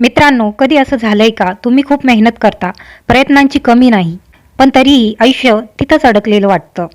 मित्रांनो, कधी असं झालंय का तुम्ही खूप मेहनत करता, प्रयत्नांची कमी नाही, पण तरीही आयुष्य तिथंच अडकलेलं वाटतं?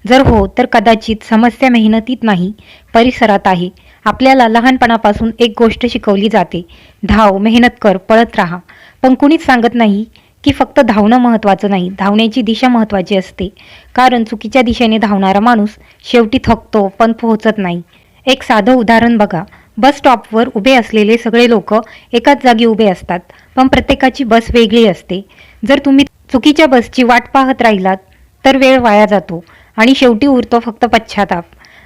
जर हो, तर कदाचित समस्या मेहनतीत नाही, परिसरात आहे. आपल्याला लहानपणापासून एक गोष्ट शिकवली जाते, धाव, मेहनत कर, पळत राहा. पण कुणीच सांगत नाही की फक्त धावणं महत्त्वाचं नाही, धावण्याची दिशा महत्त्वाची असते. कारण चुकीच्या दिशेने धावणारा माणूस शेवटी थकतो पण पोहोचत नाही. एक साधं उदाहरण बघा. बस स्टॉपवर उभे असलेले सगळे लोक एकाच जागी उभे असतात, पण प्रत्येकाची बस वेगळी असते. जर तुम्ही चुकीच्या बसची वाट पाहत राहिलात तर वेळ वाया जातो आणि शेवटी उरतो फक्त पश्चाताप.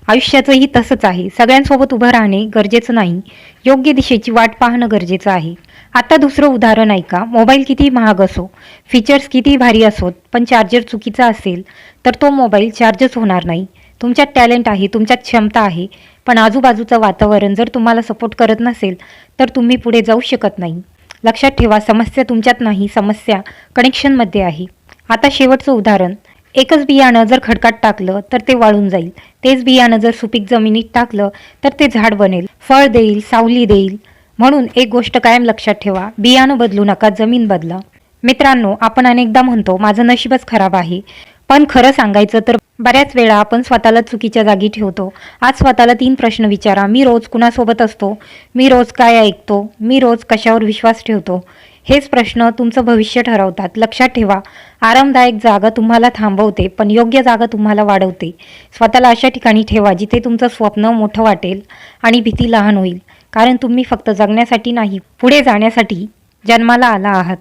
आयुष्याचंही तसंच आहे. सगळ्यांसोबत उभं राहणे गरजेचं नाही, योग्य दिशेची वाट पाहणं गरजेचं आहे. आता दुसरं उदाहरण ऐका. मोबाईल किती महाग असो, फीचर्स किती भारी असोत, पण चार्जर चुकीचा असेल तर तो मोबाईल चार्जच होणार नाही. तुमच्यात टॅलेंट आहे, तुमच्यात क्षमता आहे, पण आजूबाजूचं वातावरण जर तुम्हाला सपोर्ट करत नसेल तर तुम्ही पुढे जाऊ शकत नाही. लक्षात ठेवा, समस्या तुमच्यात नाही, समस्या कनेक्शनमध्ये आहे. आता शेवटचं उदाहरण. एकच बियाणं जर खडकात टाकलं तर ते वाळून जाईल. तेच बियाणं जर सुपीक जमिनीत टाकलं तर ते झाड बनेल, फळ देईल, सावली देईल. म्हणून एक गोष्ट कायम लक्षात ठेवा, बियाणं बदलू नका, जमीन बदला. मित्रांनो, आपण अनेकदा म्हणतो माझं नशीबच खराब आहे, पण खरं सांगायचं तर बऱ्याच वेळा आपण स्वतःला चुकीच्या जागी ठेवतो. आज स्वतःला 3 प्रश्न विचारा. मी रोज कुणासोबत असतो? मी रोज काय ऐकतो? मी रोज कशावर विश्वास ठेवतो? हेच प्रश्न तुमचं भविष्य ठरवतात. लक्षात ठेवा, आरामदायक जागा तुम्हाला थांबवते, पण योग्य जागा तुम्हाला वाढवते. स्वतःला अशा ठिकाणी ठेवा जिथे तुमचं स्वप्न मोठं वाटेल आणि भीती लहान होईल. कारण तुम्ही फक्त जगण्यासाठी नाही, पुढे जाण्यासाठी जन्माला आला आहात.